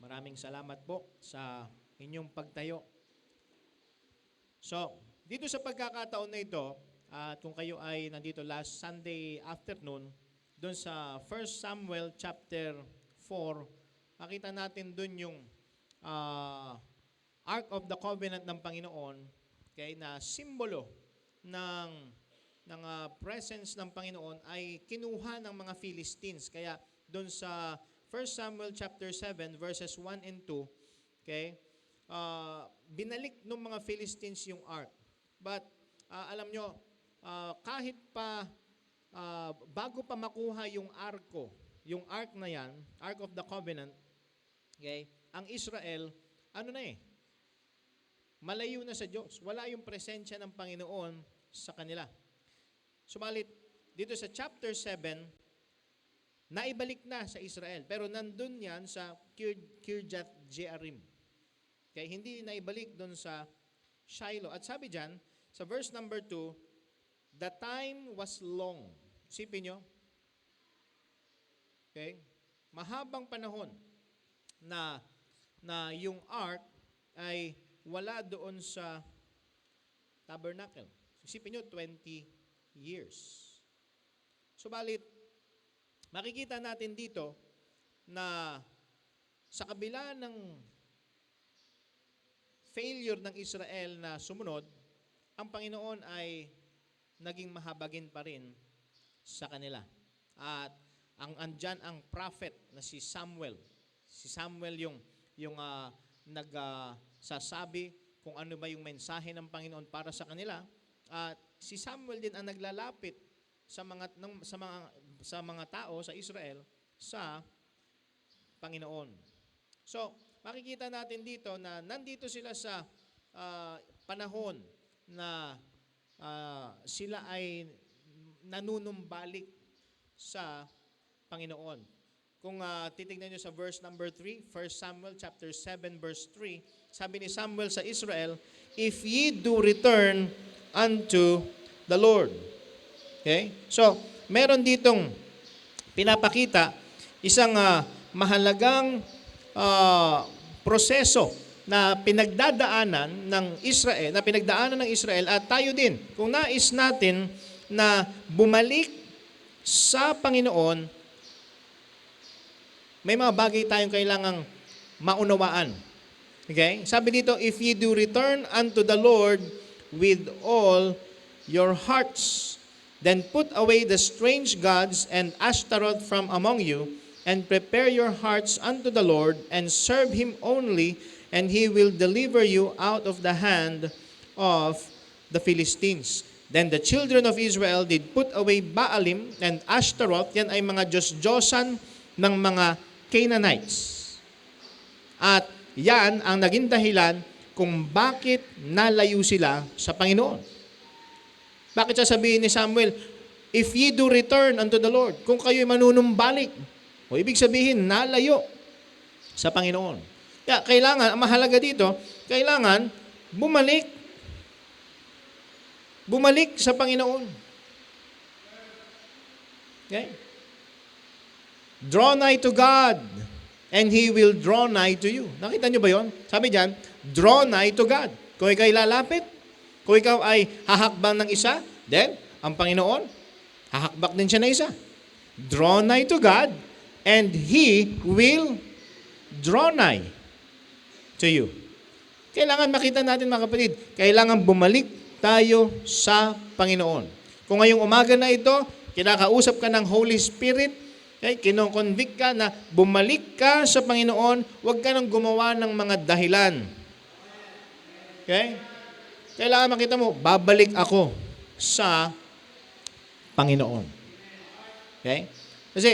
Maraming salamat po sa inyong pagtayo. So, dito sa pagkakataon na ito, at kung kayo ay nandito last Sunday afternoon, doon sa 1 Samuel chapter 4, makita natin doon yung Ark of the Covenant ng Panginoon, okay, na simbolo ng presence ng Panginoon ay kinuha ng mga Philistines. Kaya doon sa 1 Samuel chapter 7 verses 1 and 2, okay, binalik ng mga Philistines yung ark. But alam nyo, kahit pa bago pa makuha yung ark na yan, Ark of the Covenant, okay, ang Israel, malayo na sa Diyos. Wala yung presensya ng Panginoon sa kanila. Subalit, dito sa chapter 7, naibalik na sa Israel. Pero nandun yan sa Kirjath Jearim. Okay, hindi naibalik doon sa Shiloh. At sabi dyan, sa verse number 2, the time was long. Sipin nyo. Okay? Mahabang panahon na yung ark ay wala doon sa tabernacle. Isipin nyo, 20 years. Subalit, makikita natin dito na sa kabila ng failure ng Israel na sumunod, ang Panginoon ay naging mahabagin pa rin sa kanila. At andyan ang prophet na si Samuel. Si Samuel yung nagsasabi kung ano ba yung mensahe ng Panginoon para sa kanila. At si Samuel din ang naglalapit sa mga tao sa Israel sa Panginoon. So, makikita natin dito na nandito sila sa panahon na sila ay nanunumbalik sa Panginoon. Kung titignan nyo sa verse number 3, 1 Samuel chapter 7 verse 3, sabi ni Samuel sa Israel, if ye do return unto the Lord. Okay? So, meron ditong pinapakita isang mahalagang proseso na pinagdaanan ng Israel at tayo din. Kung nais natin na bumalik sa Panginoon, may mga bagay tayong kailangang maunawaan. Okay? Sabi dito, if ye do return unto the Lord with all your hearts, then put away the strange gods and Ashtaroth from among you, and prepare your hearts unto the Lord, and serve Him only, and He will deliver you out of the hand of the Philistines. Then the children of Israel did put away Baalim and Ashtaroth, yan ay mga Diyos-Diyosan ng mga Canaanites. At yan ang naging dahilan kung bakit nalayo sila sa Panginoon. Bakit sasabihin ni Samuel, if ye do return unto the Lord, kung kayo'y manunumbalik, o ibig sabihin, nalayo sa Panginoon. Kaya kailangan, ang mahalaga dito, kailangan bumalik sa Panginoon. Okay? Draw nigh to God, and He will draw nigh to you. Nakita nyo ba yon? Sabi dyan, draw nigh to God. Kung ikaw ay lalapit, kung ikaw ay hahakbang ng isa, then, ang Panginoon, hahakbak din siya na isa. Draw nigh to God, and He will draw nigh to you. Kailangan makita natin, mga kapatid, kailangan bumalik tayo sa Panginoon. Kung ngayong umaga na ito, kinakausap ka ng Holy Spirit, okay, kinoconvict ka na bumalik ka sa Panginoon, huwag ka nang gumawa ng mga dahilan. Okay? Kailangan makita mo, babalik ako sa Panginoon. Okay? Kasi,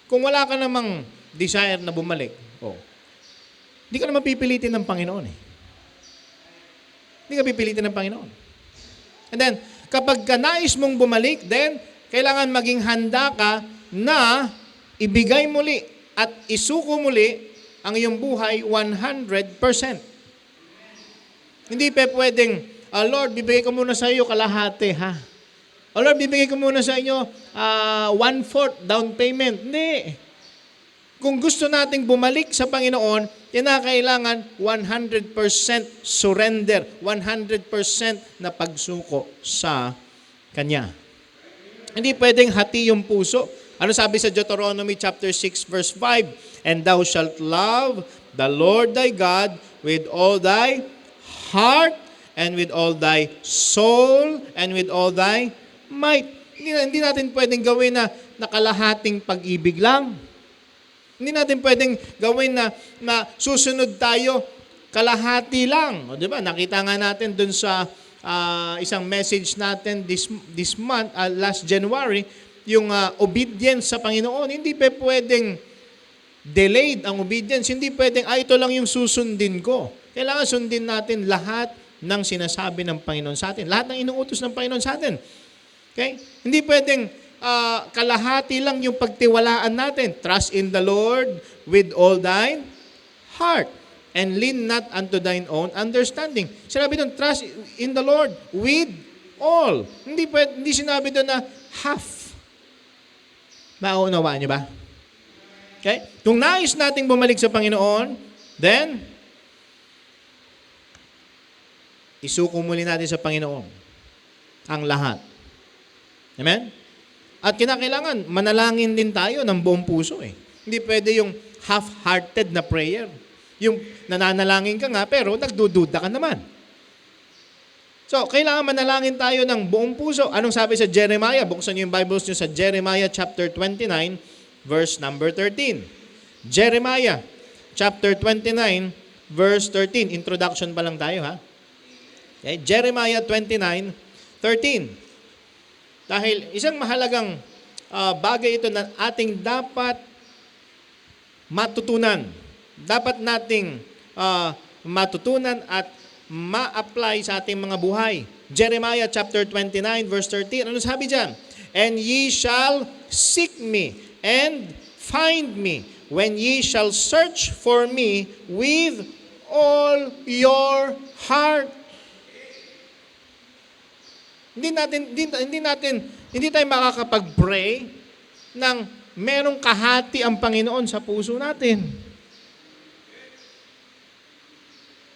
kung wala ka namang desire na bumalik, hindi ka naman pipilitin ng Panginoon eh. Hindi ka pipilitin ng Panginoon. And then, kapag ka nais mong bumalik, then, kailangan maging handa ka na ibigay muli at isuko muli ang iyong buhay 100%. Hindi pa pwedeng, Lord, bibigay ko muna sa iyo kalahati, ha? Lord, bibigay ko muna sa inyo 1/4 down payment. Hindi. Kung gusto nating bumalik sa Panginoon, kinakailangan 100% surrender, 100% na pagsuko sa Kanya. Hindi pwedeng hati yung puso. Ano sabi sa Deuteronomy chapter 6 verse 5? And thou shalt love the Lord thy God with all thy heart and with all thy soul and with all thy might. Hindi natin pwedeng gawin na nakalahating pag-ibig lang. Hindi natin pwedeng gawin na susunod tayo kalahati lang. O, di ba? Nakita nga natin dun sa isang message natin this month, last January, yung obedience sa Panginoon. Hindi pa pwedeng delayed ang obedience. Hindi pwedeng, ito lang yung susundin ko. Kailangan sundin natin lahat ng sinasabi ng Panginoon sa atin. Lahat ng inuutos ng Panginoon sa atin. Okay? Hindi pwedeng kalahati lang yung pagtiwalaan natin. Trust in the Lord with all thine heart and lean not unto thine own understanding. Sinabi doon, trust in the Lord with all. Hindi sinabi doon na half. Mauunawaan niyo ba? Okay? Kung nais nating bumalik sa Panginoon, then, isuko muli natin sa Panginoon ang lahat. Amen? At kinakailangan, manalangin din tayo ng buong puso eh. Hindi pwede yung half-hearted na prayer. Yung nananalangin ka nga, pero nagdududa ka naman. So, kailangan manalangin tayo ng buong puso. Anong sabi sa Jeremiah? Buksan niyo yung Bibles niyo sa Jeremiah chapter 29, verse number 13. Jeremiah chapter 29, verse 13. Introduction pa lang tayo, ha? Okay? Jeremiah 29, 13. Dahil isang mahalagang bagay ito na ating dapat matutunan. Dapat nating matutunan at ma-apply sa ating mga buhay. Jeremiah chapter 29 verse 13. Ano sabi diyan? And ye shall seek me and find me when ye shall search for me with all your heart. Hindi tayo makakapag-pray nang merong kahati ang Panginoon sa puso natin.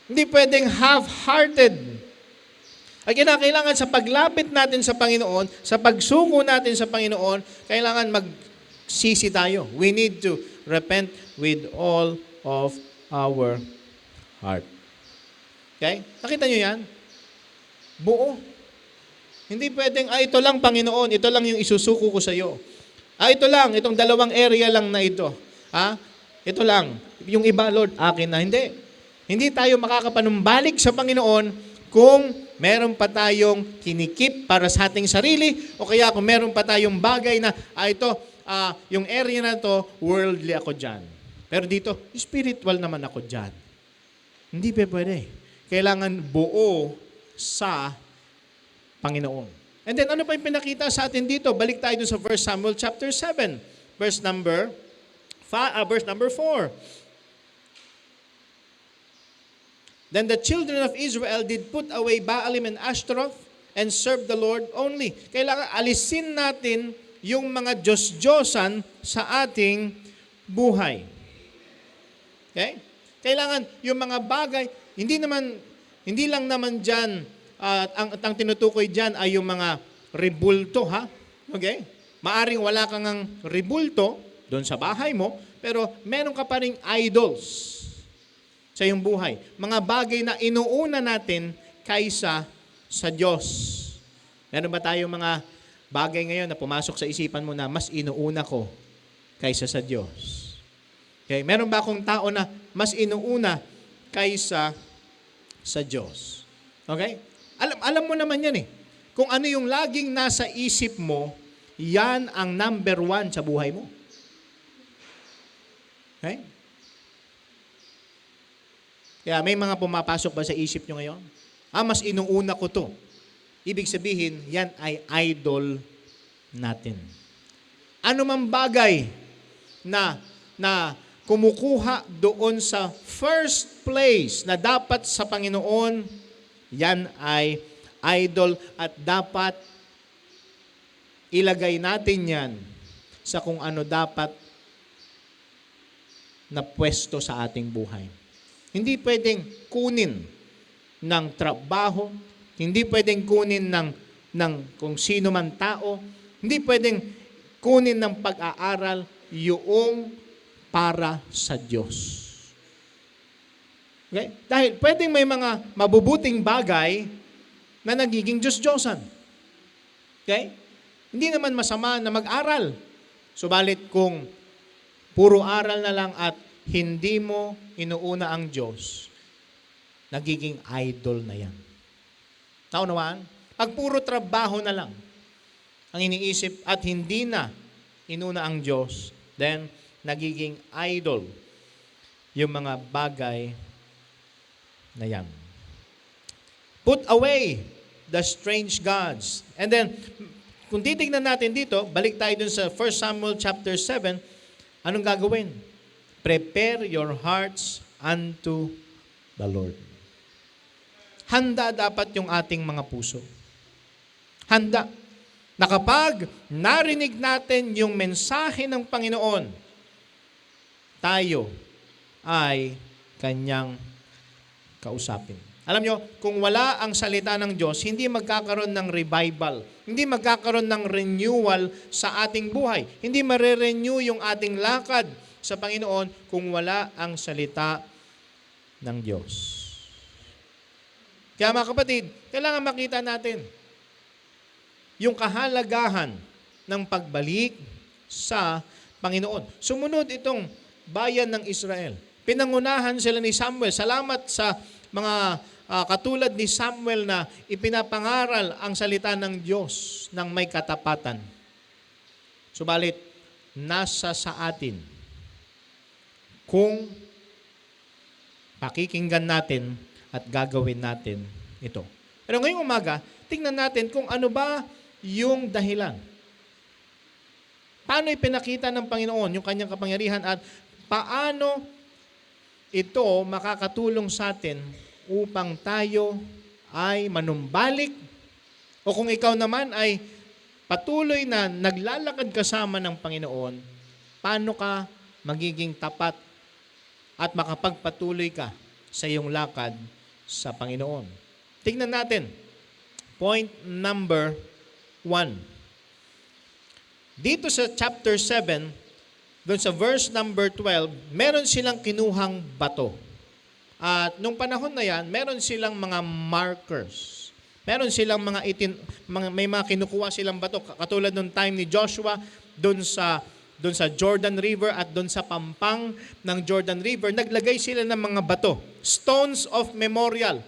Hindi pwedeng half-hearted. Ay kinakailangan sa paglapit natin sa Panginoon, sa pagsuko natin sa Panginoon, kailangan magsisi tayo. We need to repent with all of our heart. Okay? Nakita nyo yan? Buo. Hindi pwedeng, ito lang Panginoon, ito lang yung isusuko ko sa iyo. Ito lang, itong dalawang area lang na ito. Ito lang. Yung iba, Lord, akin na. Hindi. Hindi tayo makakapanumbalik sa Panginoon kung meron pa tayong kinikip para sa ating sarili o kaya kung meron pa tayong bagay na, yung area na to, worldly ako dyan. Pero dito, spiritual naman ako dyan. Hindi pa pwede. Kailangan buo sa Panginoon. And then, ano pa yung pinakita sa atin dito? Balik tayo dun sa 1 Samuel chapter 7, verse number 4. Then the children of Israel did put away Baalim and Ashtaroth and serve the Lord only. Kailangan alisin natin yung mga Diyos-Diyosan sa ating buhay. Okay? Kailangan yung mga bagay, hindi lang naman dyan, ang tinutukoy dyan ay yung mga ribulto, ha? Okay? Maaring wala kang ang ribulto doon sa bahay mo, pero meron ka pa ring idols sa iyong buhay. Mga bagay na inuuna natin kaysa sa Diyos. Meron ba tayong mga bagay ngayon na pumasok sa isipan mo na mas inuuna ko kaysa sa Diyos? Okay? Meron ba akong tao na mas inuuna kaysa sa Diyos? Okay? Alam mo naman yan eh. Kung ano yung laging nasa isip mo, yan ang number 1 sa buhay mo. Okay? Kaya may mga pumapasok ba sa isip nyo ngayon? Mas inuuna ko to. Ibig sabihin, yan ay idol natin. Ano mang bagay na kumukuha doon sa first place na dapat sa Panginoon, yan ay idol at dapat ilagay natin yan sa kung ano dapat na pwesto sa ating buhay. Hindi pwedeng kunin ng trabaho, hindi pwedeng kunin ng kung sino man tao, hindi pwedeng kunin ng pag-aaral yung para sa Diyos. Okay? Dahil pwedeng may mga mabubuting bagay na nagiging Diyos-Diyosan. Okay? Hindi naman masama na mag-aral. Subalit kung puro aral na lang at hindi mo inuuna ang Diyos, nagiging idol na yan. Naunawaan? Pag puro trabaho na lang ang iniisip at hindi na inuna ang Diyos, then nagiging idol yung mga bagay na yan. Put away the strange gods. And then, kung titignan natin dito, balik tayo dun sa 1 Samuel chapter 7, anong gagawin? Prepare your hearts unto the Lord. Handa dapat yung ating mga puso. Handa. Na kapag narinig natin yung mensahe ng Panginoon, tayo ay Kanyang kausapin. Alam nyo, kung wala ang salita ng Diyos, hindi magkakaroon ng revival. Hindi magkakaroon ng renewal sa ating buhay. Hindi mare-renew yung ating lakad sa Panginoon kung wala ang salita ng Diyos. Kaya mga kapatid, kailangan makita natin yung kahalagahan ng pagbalik sa Panginoon. Sumunod itong bayan ng Israel. Pinangunahan sila ni Samuel. Salamat sa mga katulad ni Samuel na ipinapangaral ang salita ng Diyos ng may katapatan. Subalit, nasa sa atin kung pakikinggan natin at gagawin natin ito. Pero ngayong umaga, tingnan natin kung ano ba yung dahilan. Paano ipinakita ng Panginoon yung kanyang kapangyarihan at paano ito makakatulong sa atin upang tayo ay manumbalik o kung ikaw naman ay patuloy na naglalakad kasama ng Panginoon, paano ka magiging tapat at makapagpatuloy ka sa iyong lakad sa Panginoon. Tingnan natin. Point number 1. Dito sa chapter 7, doon sa verse number 12, meron silang kinuhang bato. At nung panahon na yan, meron silang mga markers. Meron silang may mga kinukuha silang bato. Katulad nung time ni Joshua, doon sa Jordan River at doon sa pampang ng Jordan River, naglagay sila ng mga bato. Stones of memorial.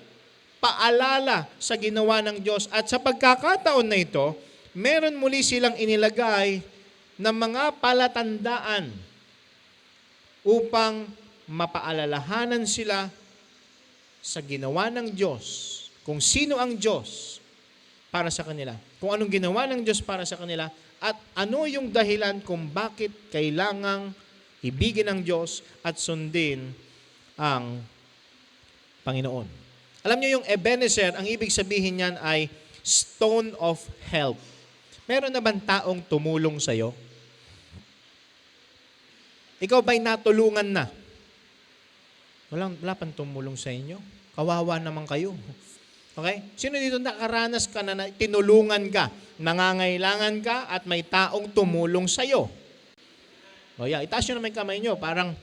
Paalala sa ginawa ng Diyos. At sa pagkakataon na ito, meron muli silang inilagay na mga palatandaan upang mapaalalahanan sila sa ginawa ng Diyos, kung sino ang Diyos para sa kanila, kung anong ginawa ng Diyos para sa kanila, at ano yung dahilan kung bakit kailangang ibigin ng Diyos at sundin ang Panginoon. Alam niyo yung Ebenezer, ang ibig sabihin niyan ay stone of help. Meron na bang taong tumulong sa'yo? Ikaw ba'y natulungan na? Wala pang tumulong sa inyo. Kawawa naman kayo. Okay? Sino dito nakaranas ka na tinulungan ka, nangangailangan ka, at may taong tumulong sa'yo? O yeah, itaas nyo naman yung kamay nyo. Parang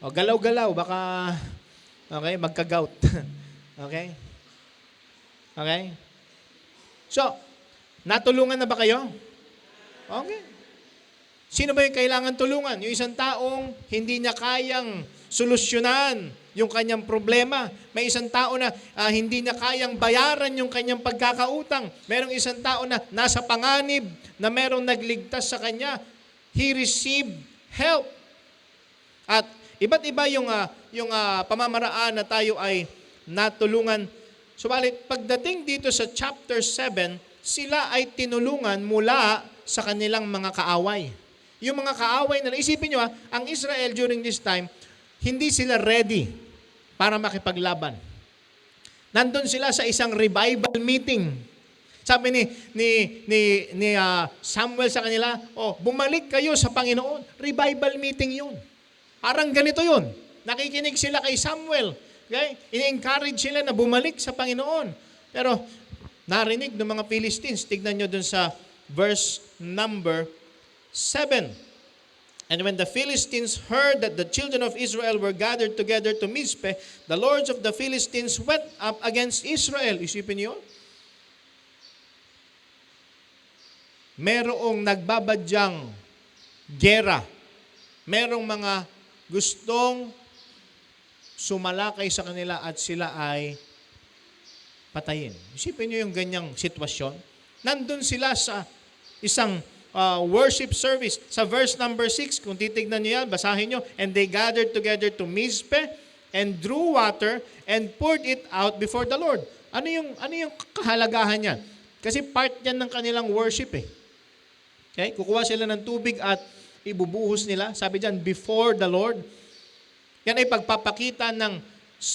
galaw-galaw, baka magka-gout. Okay? Okay? So, natulungan na ba kayo? Okay. Sino ba yung kailangan tulungan? Yung isang taong hindi niya kayang solusyonan yung kanyang problema. May isang tao na hindi niya kayang bayaran yung kanyang pagkakautang. Merong isang tao na nasa panganib na merong nagligtas sa kanya. He received help. At iba't iba yung pamamaraan na tayo ay natulungan. Subalit, pagdating dito sa chapter 7, sila ay tinulungan mula sa kanilang mga kaaway. Yung mga kaaway na isipin nyo, ang Israel during this time, hindi sila ready para makipaglaban. Nandun sila sa isang revival meeting. Sabi ni Samuel sa kanila, bumalik kayo sa Panginoon. Revival meeting yun. Parang ganito yun. Nakikinig sila kay Samuel. Okay? Ini-encourage sila na bumalik sa Panginoon. Pero narinig ng mga Philistines, tignan nyo dun sa verse number 7. And when the Philistines heard that the children of Israel were gathered together to Mizpeh, the lords of the Philistines went up against Israel. Isipin niyo? Merong nagbabadyang gera. Merong mga gustong sumalakay sa kanila at sila ay patayin. Isipin niyo yung ganyang sitwasyon. Nandun sila sa isang worship service. Sa verse number 6, kung titignan niyo yan, basahin niyo, and they gathered together to Mizpeh and drew water and poured it out before the Lord. Ano yung kahalagahan niyan? Kasi part yan ng kanilang worship eh. Okay? Kukuha sila ng tubig at ibubuhos nila. Sabi diyan, before the Lord. Yan ay pagpapakita ng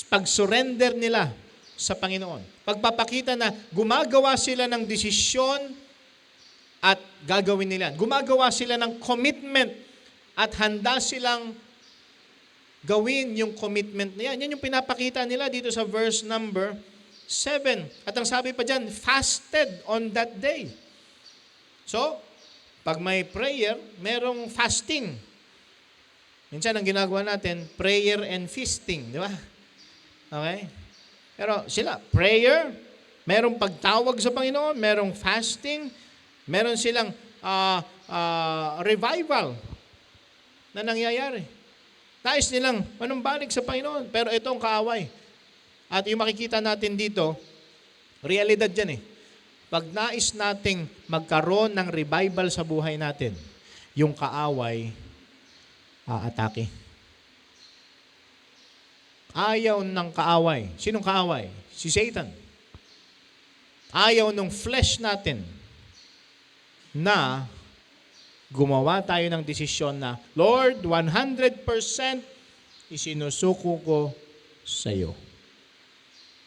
pag-surrender nila sa Panginoon. Pagpapakita na gumagawa sila ng desisyon at gagawin nila. Gumagawa sila ng commitment at handa silang gawin yung commitment na yan. Yan yung pinapakita nila dito sa verse number 7. At ang sabi pa dyan, fasted on that day. So, pag may prayer, merong fasting. Minsan ang ginagawa natin, prayer and feasting. Di ba? Okay? Pero sila, prayer, merong pagtawag sa Panginoon, merong fasting, meron silang revival na nangyayari. Nais nilang manumbalik sa Panginoon. Pero itong kaaway. At yung makikita natin dito, realidad yan eh. Pag nais nating magkaroon ng revival sa buhay natin, yung kaaway, aatake. Ayaw ng kaaway. Sinong kaaway? Si Satan. Ayaw ng flesh natin na gumawa tayo ng desisyon na, Lord, 100% isinusuko ko sa iyo.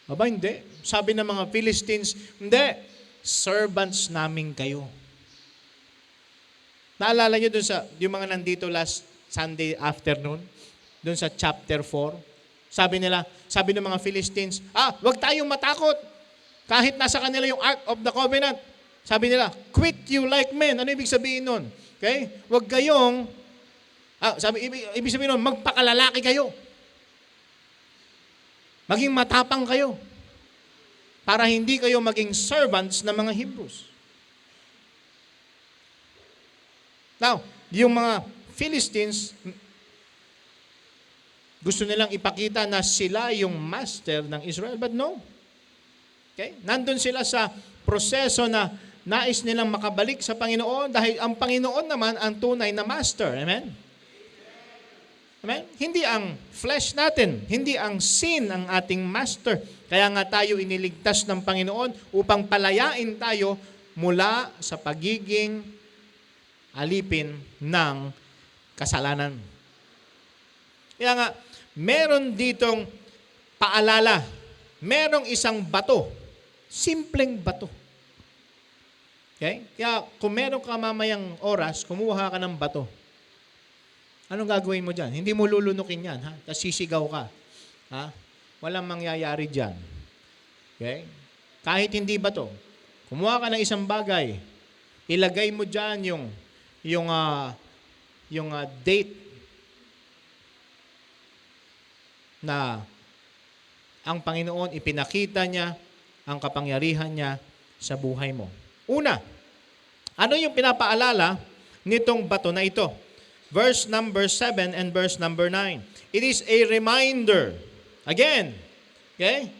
Aba, hindi. Sabi ng mga Philistines, hindi. Servants namin kayo. Naalala nyo dun sa, yung mga nandito last Sunday afternoon, dun sa chapter 4, sabi ng mga Philistines, wag tayong matakot. Kahit nasa kanila yung Ark of the Covenant. Sabi nila, quit you like men. Ano ibig sabihin nun? Okay? Wag kayong, ibig sabihin nun, magpakalalaki kayo. Maging matapang kayo. Para hindi kayo maging servants ng mga Hebrews. Now, yung mga Philistines, gusto nilang ipakita na sila yung master ng Israel, but no. Okay? Nandun sila sa proseso na nais nilang makabalik sa Panginoon dahil ang Panginoon naman ang tunay na master. Amen? Amen? Hindi ang flesh natin, hindi ang sin ang ating master. Kaya nga tayo iniligtas ng Panginoon upang palayain tayo mula sa pagiging alipin ng kasalanan. Kaya nga, meron ditong paalala. Merong isang bato. Simpleng bato. Okay? Kaya kung meron ka mamayang oras, kumuha ka ng bato. Anong gagawin mo dyan? Hindi mo lulunukin yan, ha? Tapos sisigaw ka. Ha? Walang mangyayari dyan. Okay? Kahit hindi bato. Kumuha ka ng isang bagay. Ilagay mo dyan yung date na ang Panginoon ipinakita niya ang kapangyarihan niya sa buhay mo. Una, ano yung pinapaalala nitong bato na ito? Verse number 7 and verse number 9. It is a reminder. Again, okay?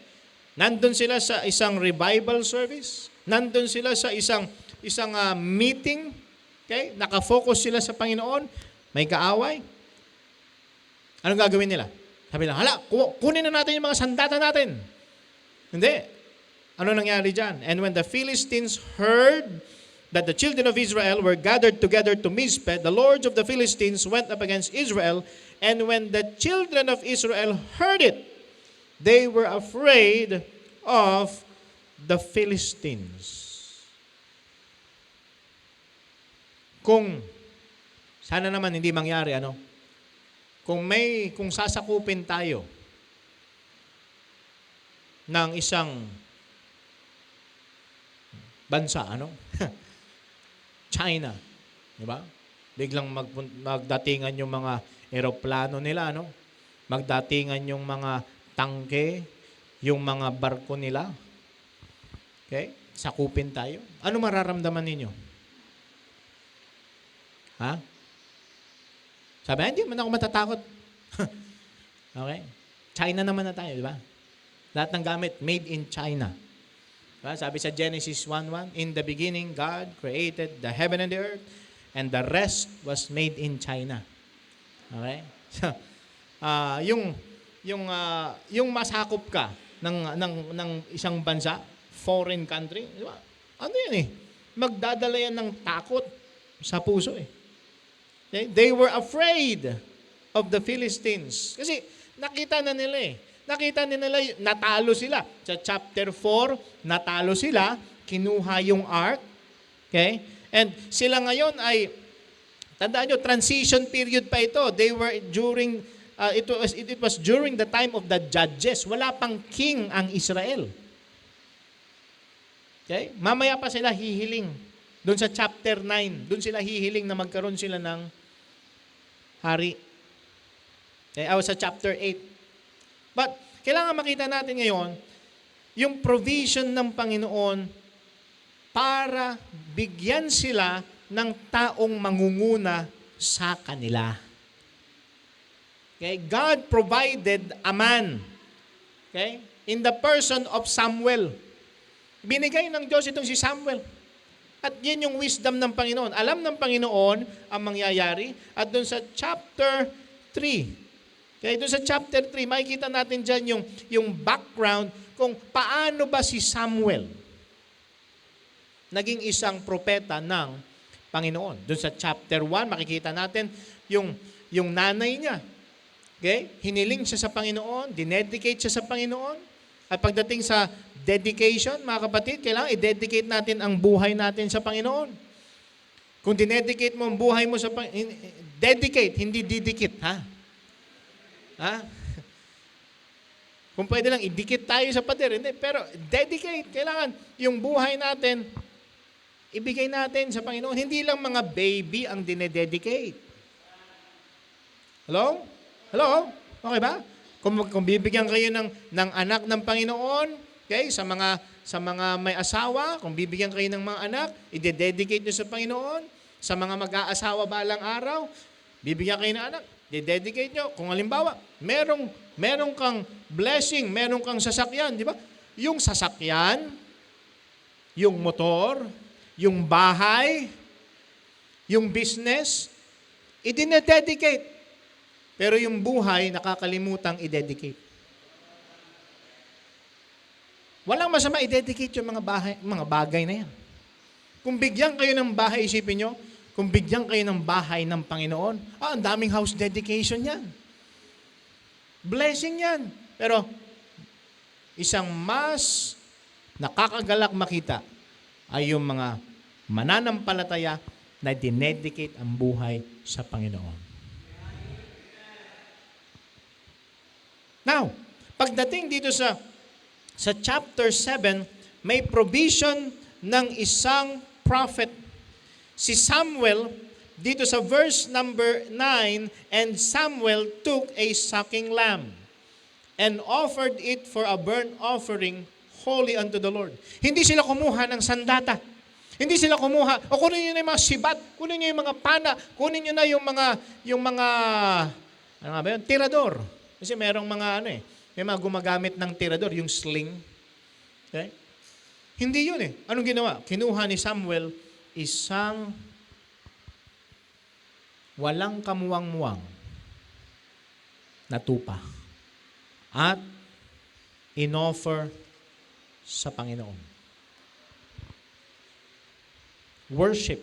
Nandun sila sa isang revival service. Nandun sila sa isang meeting. Okay? Nakafocus sila sa Panginoon. May kaaway. Anong gagawin nila? Sabi lang, kunin na natin yung mga sandata natin. Hindi. Ano nangyari dyan? And when the Philistines heard that the children of Israel were gathered together to Mizpeh, the lords of the Philistines went up against Israel. And when the children of Israel heard it, they were afraid of the Philistines. Kung, sana naman hindi mangyari, kung sasakupin tayo ng isang bansa, ano? China, di ba? Biglang magdatingan yung mga eroplano nila, ano? Magdatingan yung mga tangke, yung mga barko nila. Okay? Sakupin tayo. Ano mararamdaman ninyo? Ha? Sabi, hindi man ako matatakot. Okay? China naman na tayo, di ba? Lahat ng gamit, made in China. Diba? Sabi sa Genesis 1:1, in the beginning, God created the heaven and the earth, and the rest was made in China. Okay? So, yung masakop ka ng isang bansa, foreign country, di ba? Ano yan eh? Magdadala yan ng takot sa puso eh. Okay? They were afraid of the Philistines. Kasi nakita na nila eh. Nakita nila, natalo sila. Sa chapter 4, natalo sila, kinuha yung ark. Okay? And sila ngayon ay, tandaan nyo, transition period pa ito. They were during, it was during the time of the judges. Wala pang king ang Israel. Okay? Mamaya pa sila hihiling. Doon sa chapter 9, doon sila hihiling na magkaroon sila ng hari. Okay? Sa chapter 8. But, kailangan makita natin ngayon, yung provision ng Panginoon para bigyan sila ng taong mangunguna sa kanila. Okay? God provided a man. Okay? In the person of Samuel. Binigay ng Diyos itong si Samuel. At yan yung wisdom ng Panginoon. Alam ng Panginoon ang mangyayari. At doon sa chapter 3, kaya doon sa chapter 3, makikita natin dyan yung background kung paano ba si Samuel naging isang propeta ng Panginoon. Doon sa chapter 1, makikita natin yung nanay niya. Okay? Hiniling siya sa Panginoon, dinedicate siya sa Panginoon. At pagdating sa dedication, mga kapatid, kailangan i-dedicate natin ang buhay natin sa Panginoon. Kung dinedicate mo ang buhay mo sa Panginoon, dedicate, hindi didikit, ha? Ha? Kung pwede lang, idikit tayo sa pader. Hindi, pero dedicate. Kailangan yung buhay natin, ibigay natin sa Panginoon. Hindi lang mga baby ang dinededicate. Hello? Hello? Okay ba? Kung bibigyan kayo ng anak ng Panginoon, okay, sa mga may asawa, kung bibigyan kayo ng mga anak, i-dedicate nyo sa Panginoon. Sa mga mag-aasawa balang araw, bibigyan kayo ng anak, i-dedicate nyo. Kung halimbawa, merong kang blessing, merong kang sasakyan, di ba? Yung sasakyan, yung motor, yung bahay, yung business, i-dedicate. Pero yung buhay, nakakalimutang i-dedicate. Walang masama i-dedicate yung mga bagay na yan. Kung bigyan kayo ng bahay, isipin nyo, kung bigyan kayo ng bahay ng Panginoon, ang daming house dedication yan. Blessing yan. Pero, isang mas nakakagalak makita ay yung mga mananampalataya na dinedicate ang buhay sa Panginoon. Now, pagdating dito sa chapter 7, may provision ng isang prophet. Si Samuel, dito sa verse number 9, and Samuel took a sucking lamb and offered it for a burnt offering holy unto the Lord. Hindi sila kumuha ng sandata. Hindi sila kumuha, kunin nyo na yung mga sibat, kunin nyo yung mga pana, kunin nyo na yung mga ano nga ba yun? Tirador. Kasi merong mga may mga gumagamit ng tirador, yung sling. Okay? Hindi yun eh. Anong ginawa? Kinuha ni Samuel isang walang kamuwang-muwang na tupa at inoffer sa Panginoon. Worship.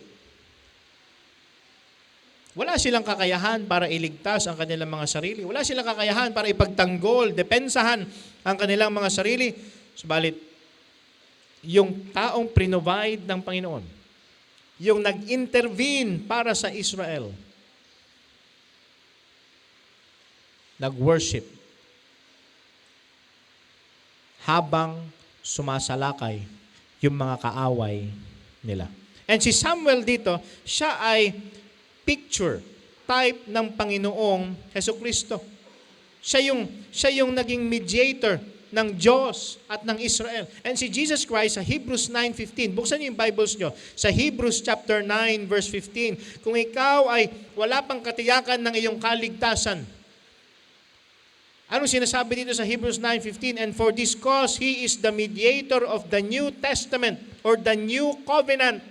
Wala silang kakayahan para iligtas ang kanilang mga sarili. Wala silang kakayahan para ipagtanggol, depensahan ang kanilang mga sarili. Subalit, yung taong prinovide ng Panginoon, yung nag-intervene para sa Israel, nag-worship habang sumasalakay yung mga kaaway nila. And si Samuel dito, siya ay picture, type ng Panginoong Hesukristo. Siya yung naging mediator ng Diyos at ng Israel. And si Jesus Christ sa Hebrews 9:15, buksan niyo yung Bibles niyo, sa Hebrews chapter 9 verse 15, kung ikaw ay wala pang katiyakan ng iyong kaligtasan, anong sinasabi dito sa Hebrews 9:15? And for this cause, He is the mediator of the New Testament or the New Covenant,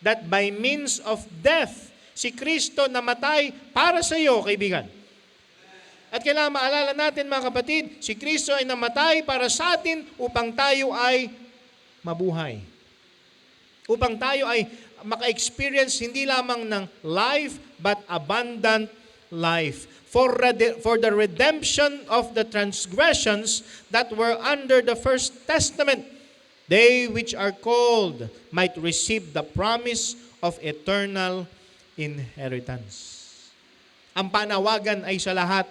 that by means of death, si Kristo namatay para sa iyo, kaibigan. At kailangan maalala natin, mga kapatid, si Kristo ay namatay para sa atin upang tayo ay mabuhay. Upang tayo ay maka-experience hindi lamang ng life, but abundant life. For the redemption of the transgressions that were under the first testament, they which are called might receive the promise of eternal inheritance. Ang panawagan ay sa lahat.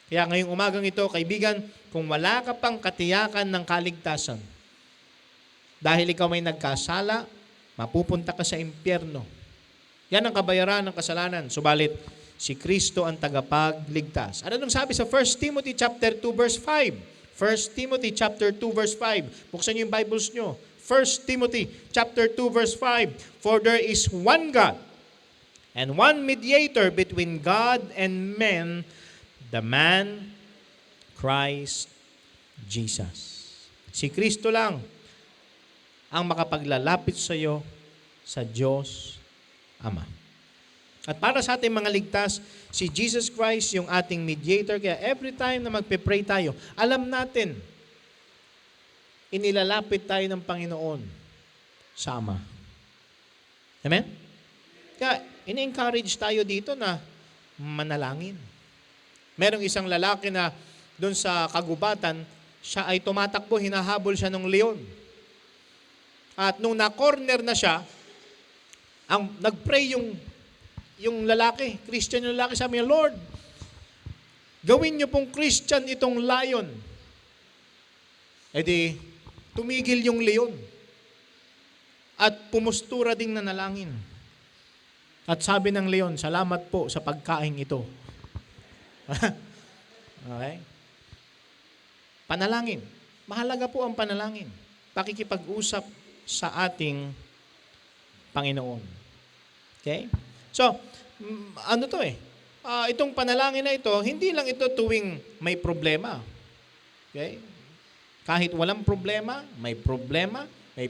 Kaya ngayong umagang ito, kaibigan, kung wala ka pang katiyakan ng kaligtasan, dahil ikaw may nagkasala, mapupunta ka sa impyerno. Yan ang kabayaran ng kasalanan. Subalit, si Kristo ang tagapagligtas. Ano nang sabi sa 1 Timothy chapter 2 verse 5? 1 Timothy chapter 2 verse 5. Buksan niyo yung Bibles niyo. 1 Timothy chapter 2 verse 5. For there is one God and one mediator between God and men, the man Christ Jesus. Si Kristo lang ang makapaglalapit sa iyo sa Diyos Ama. At para sa ating mga ligtas, si Jesus Christ yung ating mediator. Kaya every time na magpe-pray tayo, alam natin, inilalapit tayo ng Panginoon sa Ama. Amen? Kaya ini-encourage tayo dito na manalangin. Merong isang lalaki na doon sa kagubatan, siya ay tumatakbo, hinahabol siya ng leon. At nung na-corner na siya, nag-pray yung lalaki, Christian yung lalaki, sabi niya, Lord, gawin niyo pong Christian itong lion. E di, tumigil yung leon. At pumustura ding nanalangin. At sabi ng leon, salamat po sa pagkain ito. Okay? Panalangin. Mahalaga po ang panalangin. Pakikipag-usap sa ating Panginoon. Okay? So, ano to itong panalangin na ito, hindi lang ito tuwing may problema. Okay? Kahit walang problema, may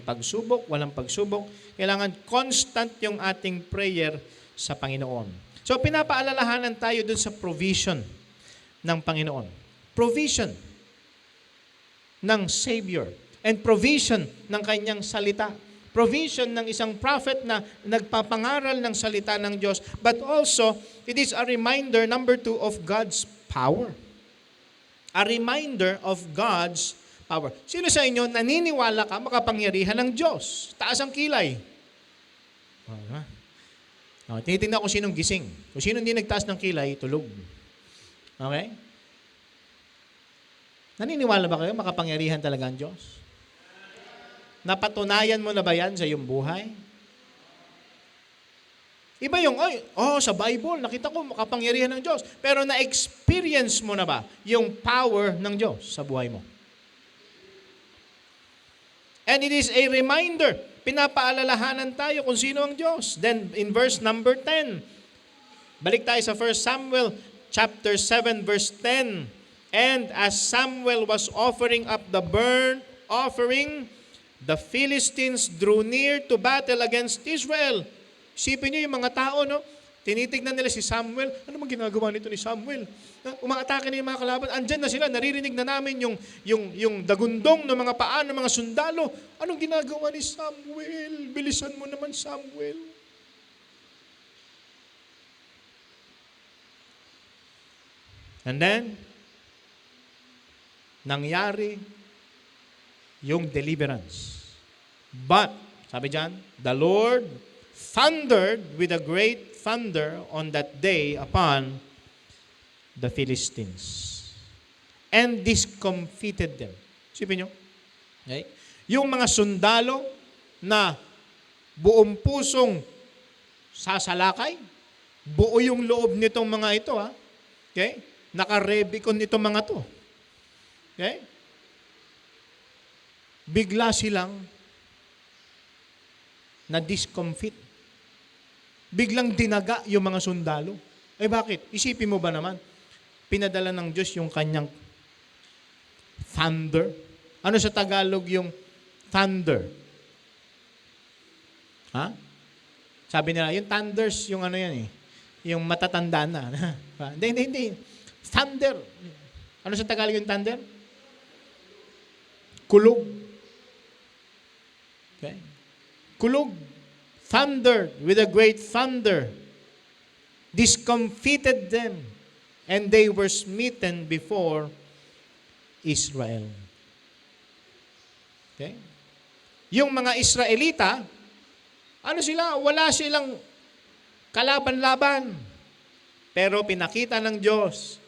pagsubok, walang pagsubok, kailangan constant yung ating prayer sa Panginoon. So, pinapaalalahanan tayo dun sa provision ng Panginoon. Provision ng Savior. And provision ng kanyang salita. Provision ng isang prophet na nagpapangaral ng salita ng Diyos. But also, it is a reminder, number 2, of God's power. A reminder of God's power. Sino sa inyo naniniwala ka makapangyarihan ng Diyos? Taas ang kilay. Tinitingnan ko sinong gising. Kung sino hindi nagtaas ng kilay, tulog. Okay? Naniniwala ba kayo makapangyarihan talaga ang Diyos? Napatunayan mo na ba yan sa iyong buhay? Iba yung, sa Bible, nakita ko makapangyarihan ng Diyos. Pero na-experience mo na ba yung power ng Diyos sa buhay mo? And it is a reminder. Pinapaalalahanan tayo kung sino ang Diyos. Then in verse number 10, balik tayo sa 1 Samuel chapter 7 verse 10. And as Samuel was offering up the burnt offering, the Philistines drew near to battle against Israel. Isipin niyo yung mga tao, no? Tinitignan nila si Samuel. Ano mang ginagawa nito ni Samuel? Umaatake na yung mga kalaban. Andyan na sila. Naririnig na namin yung dagundong ng mga paa ng mga sundalo. Anong ginagawa ni Samuel? Bilisan mo naman, Samuel. And then, nangyari yung deliverance. But, sabi dyan, the Lord thundered with a great thunder on that day upon the Philistines and discomfited them. Sipin nyo? Okay? Yung mga sundalo na buong pusong sasalakay, buo yung loob nitong mga ito, ha? Okay? Nakarebicon itong mga to. Okay? Bigla silang na-discomfit. Biglang dinaga yung mga sundalo. Eh bakit? Isipin mo ba naman? Pinadala ng Diyos yung kanyang thunder. Ano sa Tagalog yung thunder? Ha? Sabi nila, yung thunders, yung ano yan eh. Yung matatanda na. Hindi. Thunder. Ano sa Tagalog yung thunder? Kulog. Okay? Kulog. Thunder with a great thunder. Discomfited them. And they were smitten before Israel. Okay? Yung mga Israelita, ano sila? Wala silang kalaban-laban. Pero pinakita ng Diyos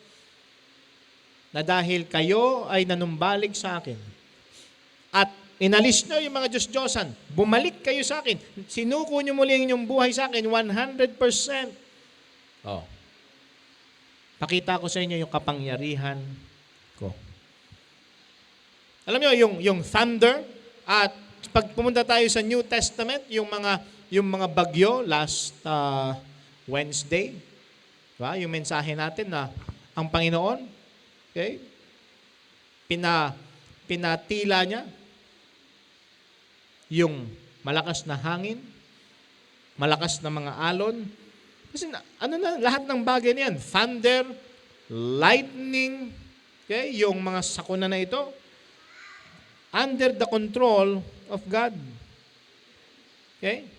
na dahil kayo ay nanumbalik sa akin at inalis nyo yung mga Diyos-Diyosan, bumalik kayo sa akin, sinuko nyo muli ang inyong buhay sa akin 100%. Oh. Pakita ko sa inyo yung kapangyarihan ko. Alam nyo, yung thunder, at pag pumunta tayo sa New Testament, yung mga bagyo last Wednesday, diba? Yung mensahe natin na ang Panginoon, okay, pinatila niya yung malakas na hangin, malakas na mga alon. Kasi lahat ng bagay niyan, thunder, lightning, okay, yung mga sakuna na ito, under the control of God. Okay?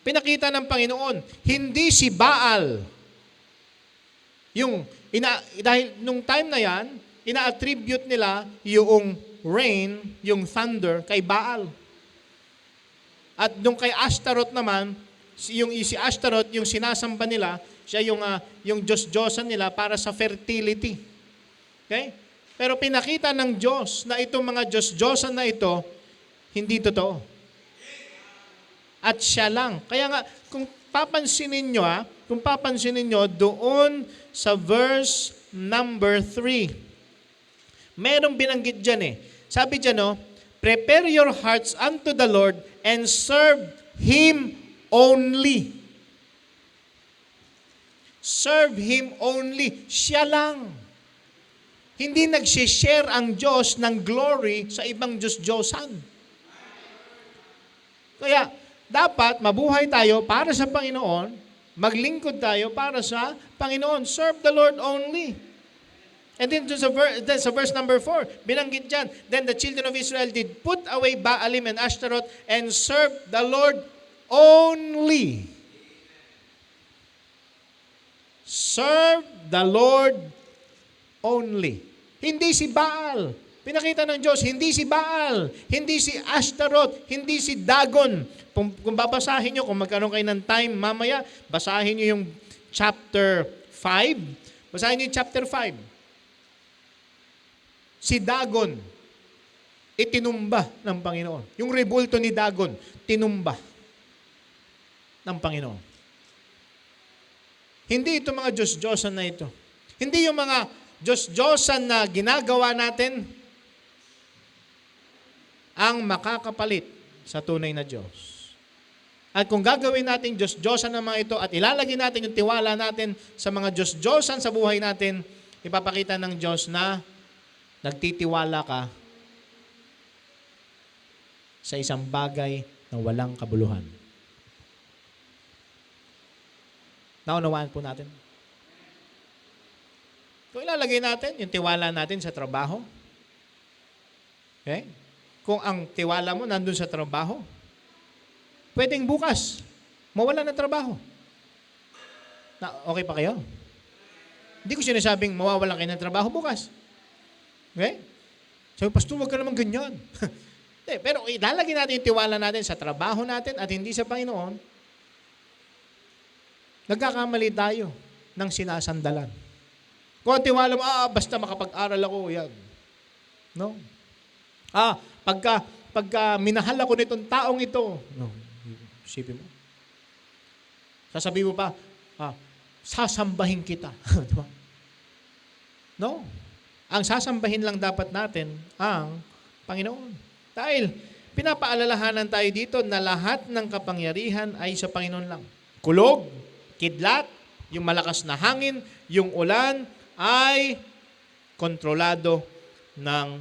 Pinakita ng Panginoon, hindi si Baal. Dahil nung time na yan, ina-attribute nila yung rain, yung thunder, kay Baal. At nung kay Ashtaroth naman, si Ashtaroth, yung sinasamba nila, siya yung Diyos-Diyosan nila para sa fertility. Okay? Pero pinakita ng Diyos na itong mga Diyos-Diyosan na ito, hindi totoo. At siya lang. Kaya nga, kung papansinin nyo, doon sa verse number 3, merong binanggit dyan eh. Sabi dyan, prepare your hearts unto the Lord and serve Him only. Serve Him only. Siya lang. Hindi nagsishare ang Diyos ng glory sa ibang Diyos-Diyosan. Kaya, dapat mabuhay tayo para sa Panginoon, maglingkod tayo para sa Panginoon. Serve the Lord only. And then sa verse number 4, binanggit dyan, then the children of Israel did put away Baalim and Ashtaroth and serve the Lord only. Serve the Lord only. Hindi si Baal. Pinakita ng Diyos, hindi si Baal, hindi si Ashtaroth, hindi si Dagon. Kung babasahin nyo, kung magkaroon kayo ng time mamaya, basahin nyo yung chapter 5. Basahin nyo yung chapter 5. Si Dagon, itinumba ng Panginoon. Yung rebulto ni Dagon, tinumba ng Panginoon. Hindi ito mga Diyos-Diyosan na ito. Hindi yung mga Diyos-Diyosan na ginagawa natin ang makakapalit sa tunay na Diyos. At kung gagawin natin Diyos-Diyosan ng mga ito at ilalagay natin yung tiwala natin sa mga Diyos-Diyosan sa buhay natin, ipapakita ng Diyos na nagtitiwala ka sa isang bagay na walang kabuluhan. Naunawaan po natin. Kung ilalagay natin yung tiwala natin sa trabaho, okay? Kung ang tiwala mo nandun sa trabaho, pwedeng bukas, mawala ng trabaho. Okay pa kayo? Hindi ko sinasabing mawawalan kayo ng trabaho bukas. Okay? Sabi, Pastor, huwag ka naman ganyan. Pero ilalagay natin yung tiwala natin sa trabaho natin at hindi sa Panginoon, nagkakamali tayo ng sinasandalan. Kung ang tiwala mo, basta makapag-aral ako, yan. No? Pagka minahal ako nitong taong ito, no, isipin mo. Sasabihin mo pa, sasambahin kita. Diba? No. Ang sasambahin lang dapat natin ang Panginoon. Dahil pinapaalalahanan tayo dito na lahat ng kapangyarihan ay sa Panginoon lang. Kulog, kidlat, yung malakas na hangin, yung ulan ay kontrolado ng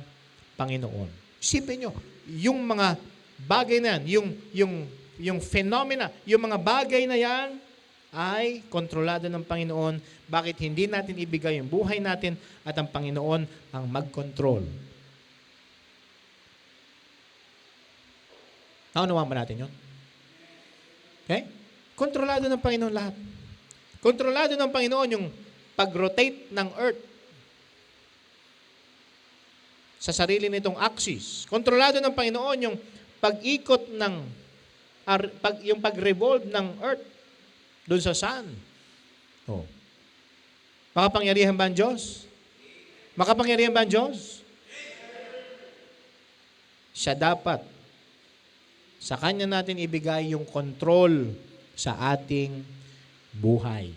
Panginoon. Isipin nyo, yung mga bagay na yan, yung phenomena, yung mga bagay na yan ay kontrolado ng Panginoon. Bakit hindi natin ibigay yung buhay natin at ang Panginoon ang mag-control? Naunawaan ba natin yun? Okay? Kontrolado ng Panginoon lahat. Kontrolado ng Panginoon yung pag-rotate ng earth sa sarili nitong axis. Kontrolado ng Panginoon yung pag-ikot ng yung pag-revolve ng earth doon sa sun. Makapangyarihan ba ang Diyos? Makapangyarihan ba ang Diyos? Siya dapat. Sa Kanya natin ibigay yung control sa ating buhay.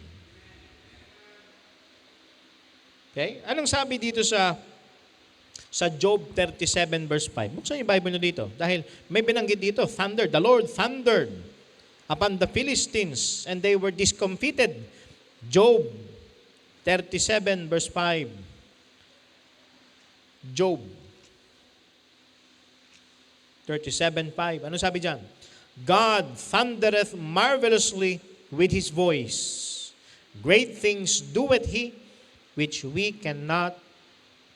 Okay? Anong sabi dito sa Job 37 verse 5? Buksan yung Bible nyo dito. Dahil may binanggit dito, thunder. The Lord thundered upon the Philistines and they were discomfited. Job 37 verse 5. Job 37:5. Ano sabi diyan? God thundereth marvelously with His voice. Great things doeth He, which we cannot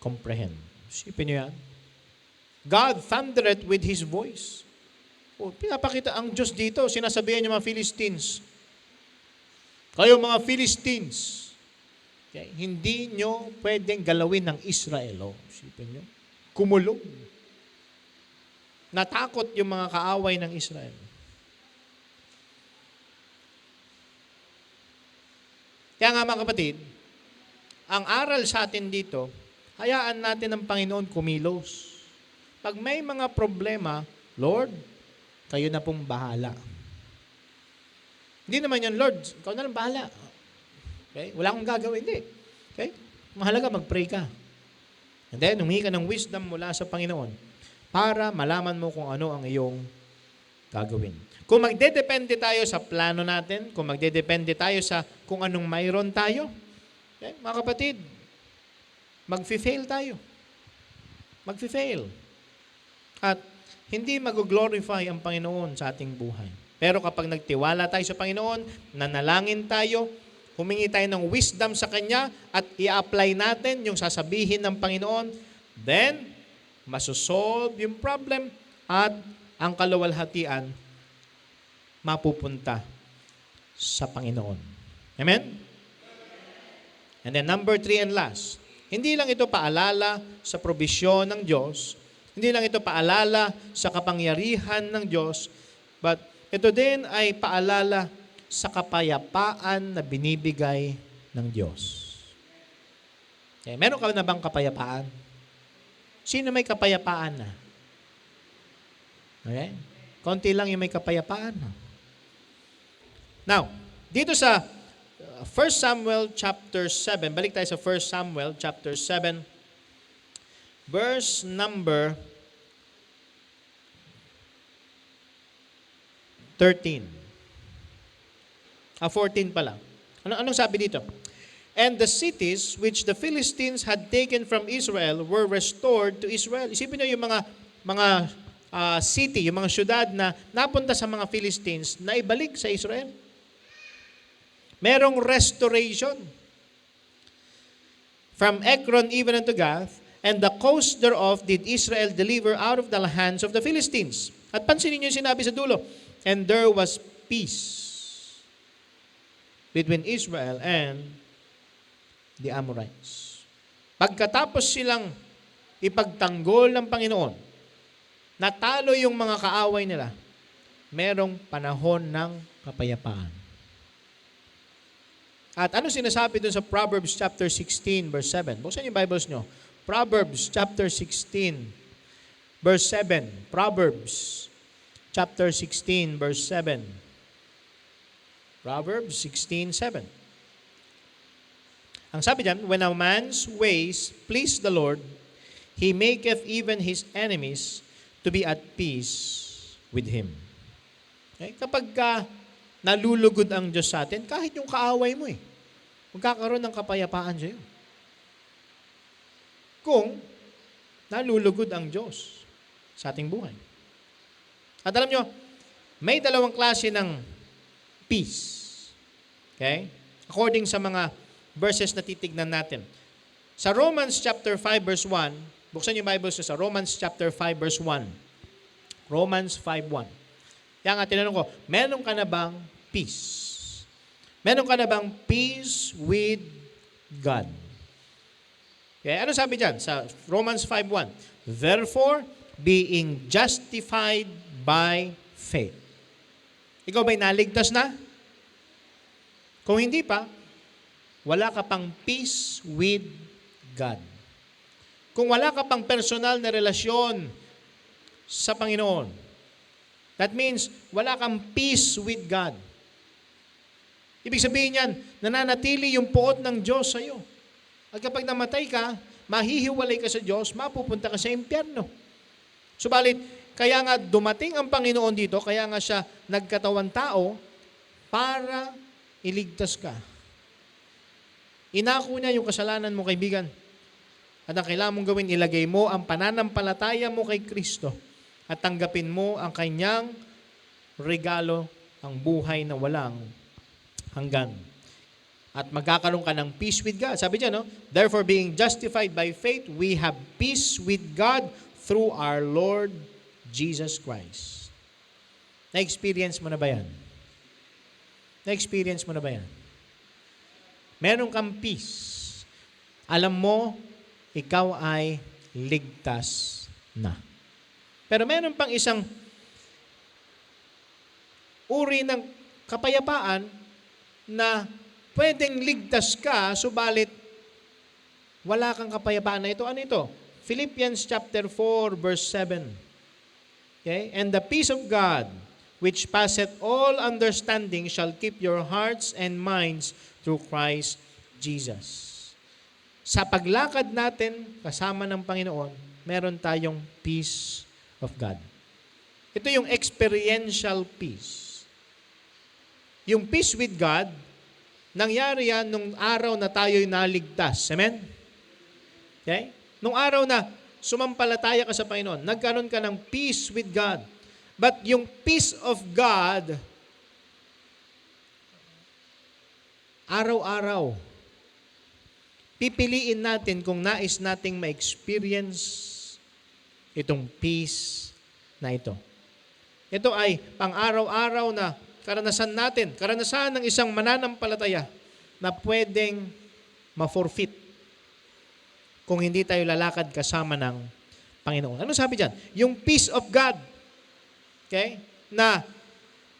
comprehend. Isipin niyo yan. God thundereth with His voice. Pinapakita ang Diyos dito. Sinasabihan niya mga Philistines. Kayo mga Philistines, okay, hindi nyo pwedeng galawin ng Israel. Isipin nyo. Kumulong. Natakot yung mga kaaway ng Israel. Kaya nga mga kapatid, ang aral sa atin dito, hayaan natin ang Panginoon kumilos. Pag may mga problema, Lord, kayo na pong bahala. Hindi naman yan, Lord, ikaw na lang bahala. Okay? Wala akong gagawin, hindi. Okay? Mahalaga, mag-pray ka. And then, humingi ka ng wisdom mula sa Panginoon para malaman mo kung ano ang iyong gagawin. Kung magdedepende tayo sa plano natin, kung magdedepende tayo sa kung anong mayroon tayo, okay, mga kapatid, mag-fail tayo. Mag-fail. At hindi mag-glorify ang Panginoon sa ating buhay. Pero kapag nagtiwala tayo sa Panginoon, nanalangin tayo, humingi tayo ng wisdom sa Kanya, at i-apply natin yung sasabihin ng Panginoon, then, masosolve yung problem at ang kaluwalhatian mapupunta sa Panginoon. Amen? And then number 3 and last, hindi lang ito paalala sa probisyon ng Diyos, hindi lang ito paalala sa kapangyarihan ng Diyos, but ito din ay paalala sa kapayapaan na binibigay ng Diyos. Okay, meron ka na bang kapayapaan? Sino may kapayapaan na? Okay? Konti lang yung may kapayapaan. Now, dito sa 1 Samuel chapter 7, balik tayo sa 1 Samuel chapter 7, verse number 13. 14 pala. Anong sabi dito? And the cities which the Philistines had taken from Israel were restored to Israel. Isipin niyo yung mga city, yung mga syudad na napunta sa mga Philistines na ibalik sa Israel. Merong restoration. From Ekron even unto Gath, and the coast thereof did Israel deliver out of the hands of the Philistines. At pansinin niyo yung sinabi sa dulo, and there was peace between Israel and the Amorites. Pagkatapos silang ipagtanggol ng Panginoon, natalo yung mga kaaway nila, merong panahon ng kapayapaan. At ano sinasabi dun sa Proverbs chapter 16, verse 7? Buksan yung Bibles nyo. Proverbs chapter 16, verse 7. Proverbs chapter 16, verse 7. Proverbs 16:7. Ang sabi diyan, when a man's ways please the Lord, he maketh even his enemies to be at peace with him. Okay? Kapag nalulugod ang Diyos sa atin, kahit yung kaaway mo magkakaroon ng kapayapaan sa'yo. Kung nalulugod ang Diyos sa ating buhay. At alam nyo, may dalawang klase ng peace. Okay? According sa mga verses na titignan natin. Sa Romans chapter 5 verse 1, buksan yung Bible sa Romans chapter 5 verse 1. Romans 5:1. Kaya nga tinanong ko, meron ka na bang peace? Meron ka na bang peace with God? Okay, ano sabi diyan sa Romans 5:1? Therefore, being justified by faith. Ikaw ba'y naligtas na? Kung hindi pa, wala ka pang peace with God. Kung wala ka pang personal na relasyon sa Panginoon, that means wala kang peace with God. Ibig sabihin yan, nananatili yung puot ng Diyos sa iyo. At kapag namatay ka, mahihiwalay ka sa Diyos, mapupunta ka sa impyerno. Subalit, kaya nga dumating ang Panginoon dito, kaya nga siya nagkatawan tao para iligtas ka. Inako niya yung kasalanan mo, kaibigan. At ang kailangan mong gawin, ilagay mo ang pananampalataya mo kay Kristo at tanggapin mo ang kanyang regalo, ang buhay na walang hanggan. At magkakaroon ka ng peace with God. Sabi diyan, no? Therefore, being justified by faith, we have peace with God through our Lord Jesus Christ. Na-experience mo na ba yan? Na-experience mo na ba yan? Meron kang peace. Alam mo, ikaw ay ligtas na. Pero meron pang isang uri ng kapayapaan na pwedeng ligtas ka, subalit wala kang kapayapaan na ito. Ano ito? Philippians chapter 4, verse 7. Okay? And the peace of God, which passeth all understanding, shall keep your hearts and minds through Christ Jesus. Sa paglakad natin kasama ng Panginoon, meron tayong peace of God. Ito yung experiential peace. Yung peace with God, nangyari yan nung araw na tayo'y naligtas. Amen? Okay? Nung araw na sumampalataya ka sa Panginoon, nagkaroon ka ng peace with God. But yung peace of God, araw-araw, pipiliin natin kung nais nating ma-experience itong peace na ito. Ito ay pang-araw-araw na karanasan natin, karanasan ng isang mananampalataya na pwedeng ma-forfeit kung hindi tayo lalakad kasama ng Panginoon. Ano sabi dyan? Yung peace of God, okay, na,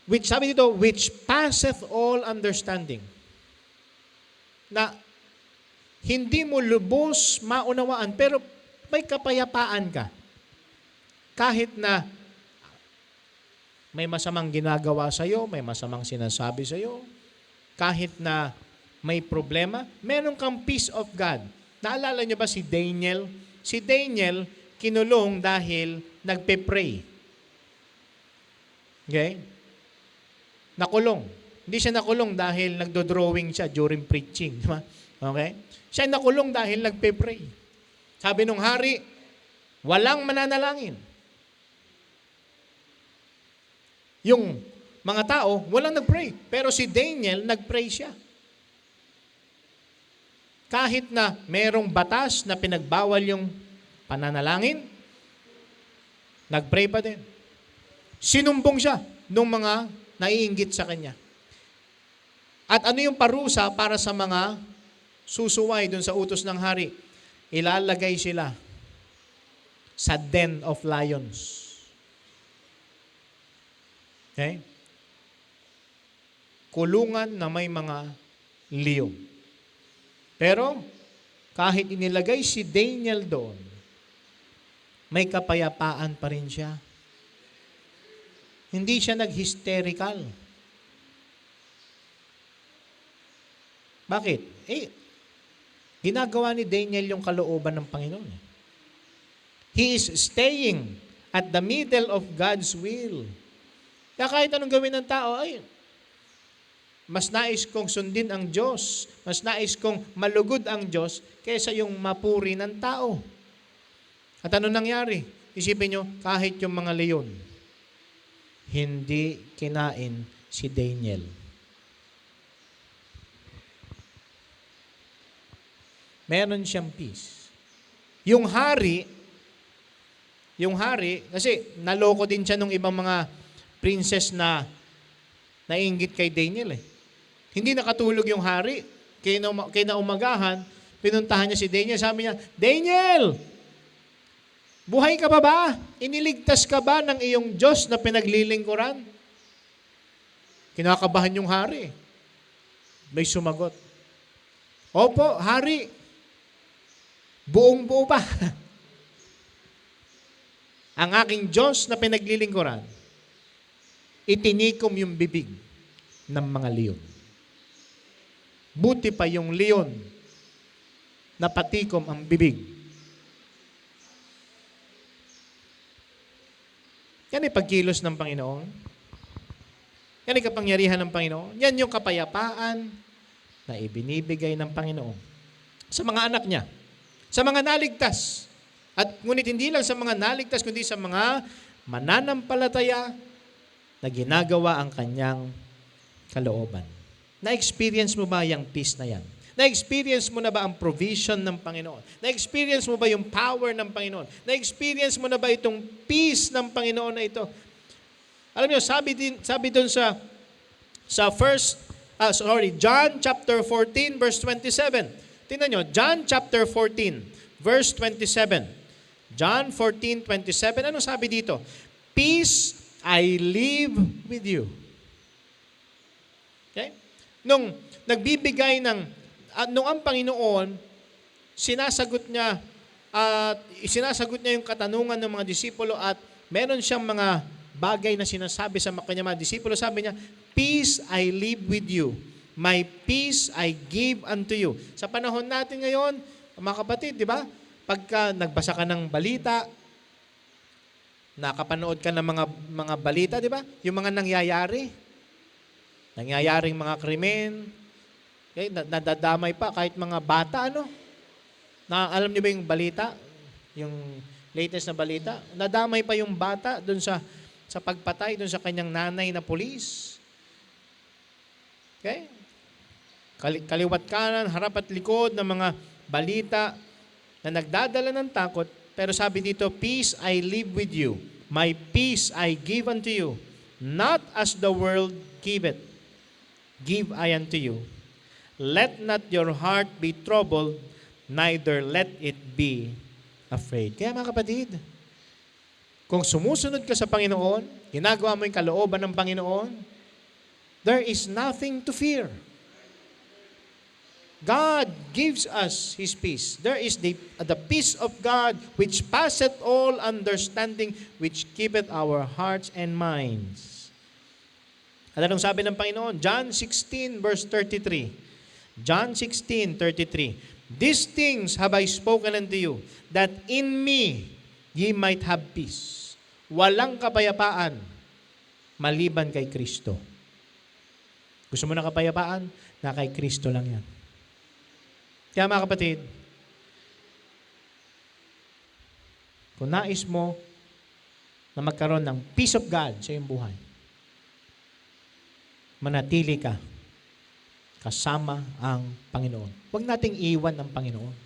which sabi dito, which passeth all understanding, na hindi mo lubos maunawaan, pero may kapayapaan ka. Kahit na may masamang ginagawa sa iyo, may masamang sinasabi sa iyo, kahit na may problema, meron kang peace of God. Naalala niyo ba si Daniel? Si Daniel, kinulong dahil nagpe-pray. Okay? Nakulong. Hindi siya nakulong dahil nagdo-drawing siya during preaching. Di ba? Okay? Siya nakulong dahil nagpe-pray. Sabi nung hari, walang mananalangin. Yung mga tao, walang nag-pray. Pero si Daniel, nag-pray siya. Kahit na merong batas na pinagbawal yung pananalangin, nag-pray pa din. Sinumbong siya nung mga naiinggit sa kanya. At ano yung parusa para sa mga susuway dun sa utos ng hari? Ilalagay sila sa den of lions. Okay? Kulungan na may mga leon. Pero, kahit inilagay si Daniel doon, may kapayapaan pa rin siya. Hindi siya nag-hysterical. Bakit? Ginagawa ni Daniel yung kalooban ng Panginoon. He is staying at the middle of God's will. Kaya kahit anong gawin ng tao, mas nais kong sundin ang Diyos, mas nais kong malugod ang Diyos, kaysa yung mapuri ng tao. At ano nangyari? Isipin nyo, kahit yung mga leon, hindi kinain si Daniel. Meron siyang peace. Yung hari, kasi naloko din siya ng ibang mga princess na nainggit kay Daniel. Hindi nakatulog yung hari. Kinaumagahan, pinuntahan niya si Daniel. Sabi niya, Daniel, buhay ka pa ba? Iniligtas ka ba ng iyong Diyos na pinaglilingkuran? Kinakabahan yung hari. May sumagot, Opo, hari. Buong-buo pa. Ang aking Diyos na pinaglilingkuran, itinikom yung bibig ng mga leon. Buti pa yung leon na patikom ang bibig. Yan ay pagkilos ng Panginoon. Yan ay kapangyarihan ng Panginoon. Yan yung kapayapaan na ibinibigay ng Panginoon sa mga anak niya. Sa mga naligtas. At ngunit hindi lang sa mga naligtas, kundi sa mga mananampalataya na ginagawa ang kanyang kalooban. Na-experience mo ba yung peace na yan? Na-experience mo na ba ang provision ng Panginoon? Na-experience mo ba yung power ng Panginoon? Na-experience mo na ba itong peace ng Panginoon na ito? Alam niyo, sabi doon sa John chapter 14 verse 27. Tingnan nyo, John chapter 14, verse 27. John 14:27. Ano sabi dito? Peace I leave with you. Okay? Nung nagbibigay nung ang Panginoon, sinasagot niya yung katanungan ng mga disipulo at meron siyang mga bagay na sinasabi sa kanyang mga disipulo. Sabi niya, peace I leave with you. My peace I give unto you. Sa panahon natin ngayon, mga kapatid, di ba? Pagka nagbasa ka ng balita, nakapanood ka ng mga balita, di ba? Yung mga nangyayaring mga krimen, okay? Nadadamay pa kahit mga bata, ano? Alam niyo ba yung balita? Yung latest na balita? Nadamay pa yung bata doon sa pagpatay doon sa kanyang nanay na pulis. Okay? Kaliwat kanan, harap at likod ng mga balita na nagdadala ng takot. Pero sabi dito, peace I leave with you. My peace I give unto you. Not as the world giveth, give I unto you. Let not your heart be troubled, neither let it be afraid. Kaya mga kapatid, kung sumusunod ka sa Panginoon, ginagawa mo yung kalooban ng Panginoon, there is nothing to fear. God gives us His peace. There is the peace of God which passeth all understanding, which keepeth our hearts and minds. At anong sabi ng Panginoon? John 16 verse 33. John 16:33. These things have I spoken unto you, that in me ye might have peace. Walang kapayapaan maliban kay Kristo. Gusto mo ng kapayapaan? Na kay Kristo lang yan. Kaya mga kapatid, kung nais mo na magkaroon ng peace of God sa iyong buhay, manatili ka kasama ang Panginoon. Huwag nating iwan ang Panginoon.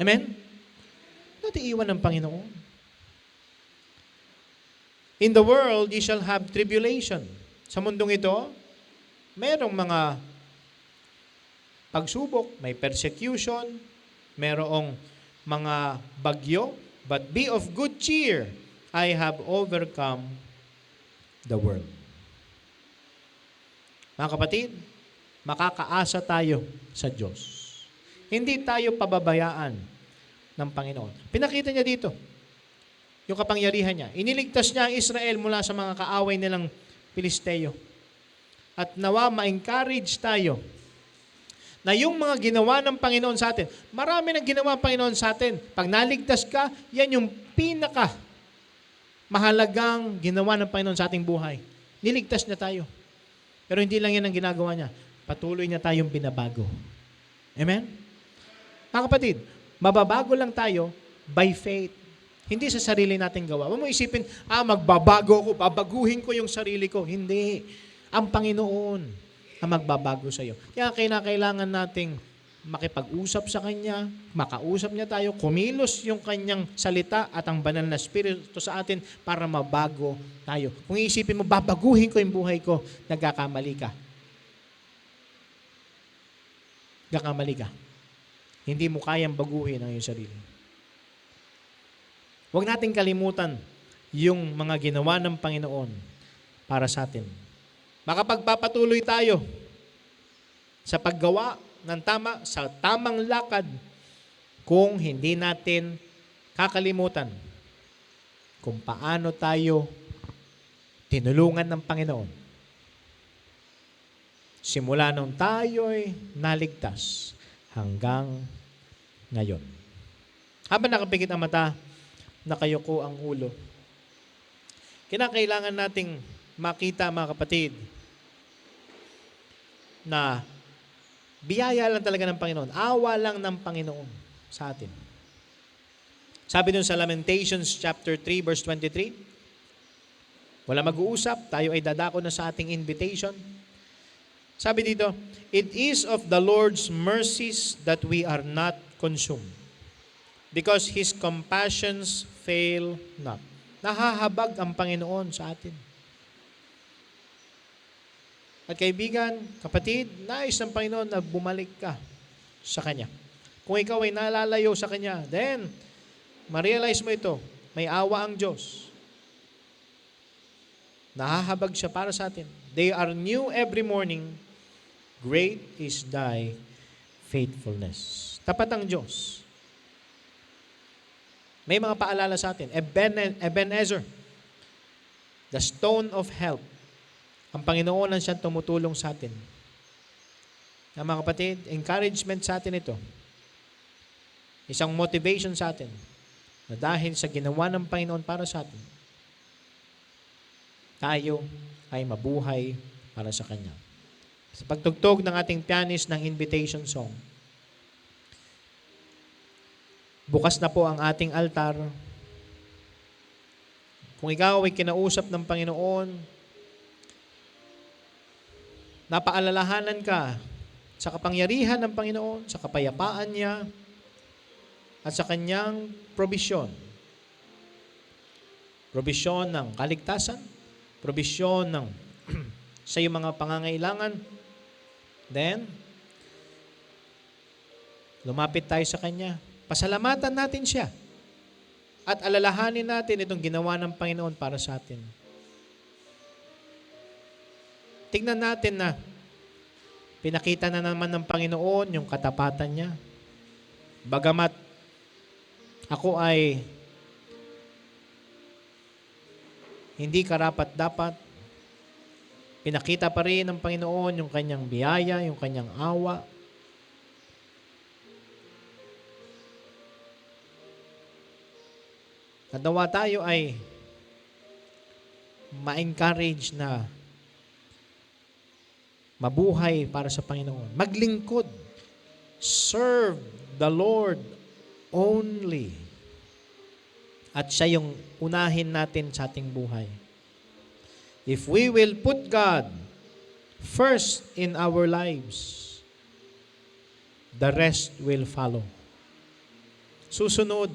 Amen? Huwag nating iwan ang Panginoon. In the world, ye shall have tribulation. Sa mundong ito, merong mga pagsubok, may persecution, merong mga bagyo, but be of good cheer. I have overcome the world. Mga kapatid, makakaasa tayo sa Diyos. Hindi tayo pababayaan ng Panginoon. Pinakita niya dito, yung kapangyarihan niya. Iniligtas niya ang Israel mula sa mga kaaway nilang Pilisteo. At nawa ma-encourage tayo na yung mga ginawa ng Panginoon sa atin, marami nang ginawa ng Panginoon sa atin. Pag naligtas ka, yan yung pinaka mahalagang ginawa ng Panginoon sa ating buhay. Niligtas na tayo. Pero hindi lang yan ang ginagawa niya. Patuloy niya tayong binabago. Amen? Mga kapatid, mababago lang tayo by faith. Hindi sa sarili nating gawa. Huwag mo isipin, magbabago ako, babaguhin ko yung sarili ko. Hindi. Ang Panginoon ang magbabago sa iyo. Kaya kailangan nating makipag-usap sa Kanya, makausap niya tayo, kumilos yung Kanyang salita at ang banal na Espiritu sa atin para mabago tayo. Kung iisipin mo, babaguhin ko yung buhay ko, nagkakamali ka. Nagkakamali ka. Hindi mo kayang baguhin ang iyong sarili. Huwag nating kalimutan yung mga ginawa ng Panginoon para sa atin. Makapagpapatuloy tayo sa paggawa ng tama, sa tamang lakad, kung hindi natin kakalimutan kung paano tayo tinulungan ng Panginoon. Simula nung tayo'y naligtas hanggang ngayon. Habang nakapikit ang mata, nakayuko ang ulo, kinakailangan nating makita, mga kapatid, na biyaya lang talaga ng Panginoon. Awa lang ng Panginoon sa atin. Sabi dun sa Lamentations chapter 3 verse 23, wala mag-uusap, tayo ay dadako na sa ating invitation. Sabi dito, it is of the Lord's mercies that we are not consumed, because His compassions fail not. Nahahabag ang Panginoon sa atin. At kaibigan, kapatid, nais ng Panginoon na bumalik ka sa Kanya. Kung ikaw ay nalalayo sa Kanya, then, ma-realize mo ito, may awa ang Diyos. Nahahabag siya para sa atin. They are new every morning. Great is thy faithfulness. Tapat ang Diyos. May mga paalala sa atin. Ebenezer, the stone of help. Ang Panginoon ang siyang tumutulong sa atin. Mga kapatid, encouragement sa atin ito. Isang motivation sa atin na dahil sa ginawa ng Panginoon para sa atin, tayo ay mabuhay para sa Kanya. Sa pagtugtog ng ating pianist ng invitation song, bukas na po ang ating altar. Kung ikaw ay kinausap ng Panginoon, napaalalahanan ka sa kapangyarihan ng Panginoon, sa kapayapaan niya, at sa kanyang probisyon. Probisyon ng kaligtasan, probisyon ng sa iyong mga pangangailangan. Then, lumapit tayo sa Kanya. Pasalamatan natin siya. At alalahanin natin itong ginawa ng Panginoon para sa atin. Tingnan natin na pinakita na naman ng Panginoon yung katapatan niya. Bagamat ako ay hindi karapat-dapat, pinakita pa rin ng Panginoon yung kanyang biyaya, yung kanyang awa. At nawa tayo ay ma-encourage na mabuhay para sa Panginoon. Maglingkod. Serve the Lord only. At siya yung unahin natin sa ating buhay. If we will put God first in our lives, the rest will follow. Susunod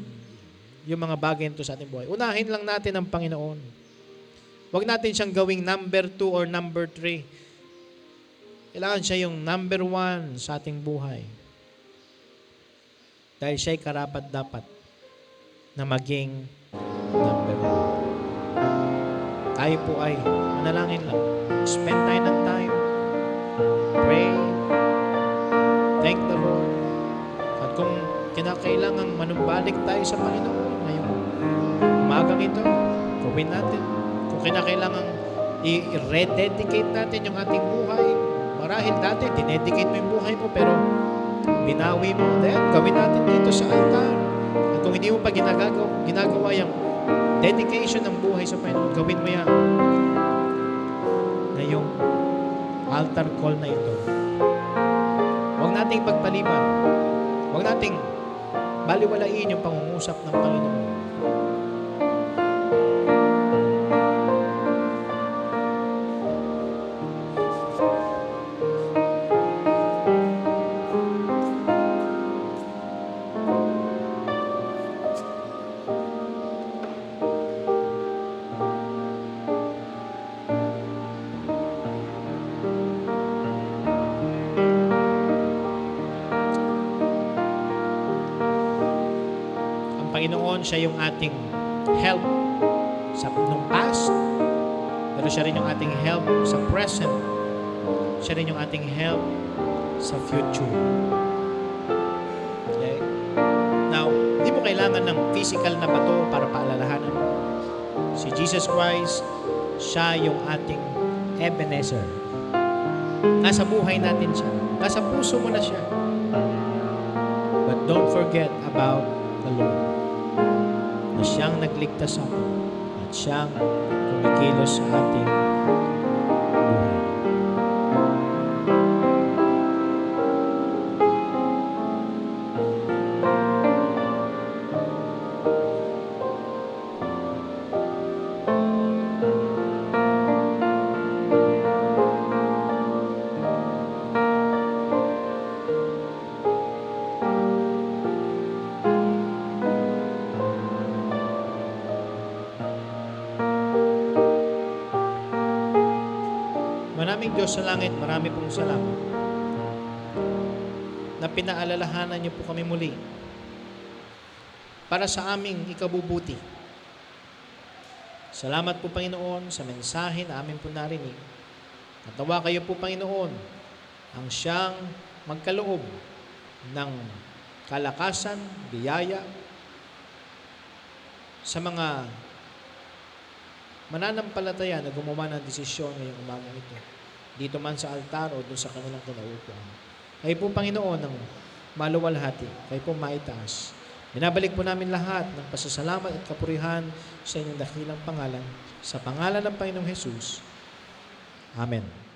yung mga bagay nito sa ating buhay. Unahin lang natin ang Panginoon. Huwag natin siyang gawing number 2 or number 3. Kailangan siya yung number 1 sa ating buhay. Dahil siya'y karapat-dapat na maging number 1. Tayo po ay manalangin lang. Spend tayo ng time. Pray. thank the Lord. At kung kinakailangang manumbalik tayo sa Panginoon ngayong umagang ito, gawin natin. Kung kinakailangang i-rededicate natin yung ating buhay, marahil dati, dinedicate mo yung buhay mo, pero binawi mo, then gawin natin dito sa altar. At kung hindi mo pa ginagawa yung dedication ng buhay sa Panginoon, gawin mo yan ngayong altar call na ito. Huwag nating pagpaliban. Huwag nating baliwalain yung pangungusap ng Panginoon. Panginoon, siya yung ating help sa nung past, pero siya rin yung ating help sa present. Siya rin yung ating help sa future. Okay? Now, hindi mo kailangan ng physical na bato para paalalahanan mo. Si Jesus Christ, siya yung ating Ebenezer. Nasa buhay natin siya. Nasa puso mo na siya. But don't forget about the Lord, na siyang nagligtas sa atin at siyang kumikilos sa ating buhay. Maraming Diyos sa langit, marami pong salamat na pinaalalahanan niyo po kami muli para sa aming ikabubuti. Salamat po, Panginoon, sa mensahe na amin po narinig. At nawa kayo po, Panginoon, ang siyang magkaloob ng kalakasan, biyaya sa mga mananampalataya na gumawa ng desisyon ngayong umaga ito, dito man sa altar o doon sa kanilang kinaupuan. Kayo po, Panginoon, ng maluwalhati, kayo po maitaas. Binabalik po namin lahat ng pasasalamat at kapurihan sa inyong dakilang pangalan, sa pangalan ng Panginoong Jesus. Amen.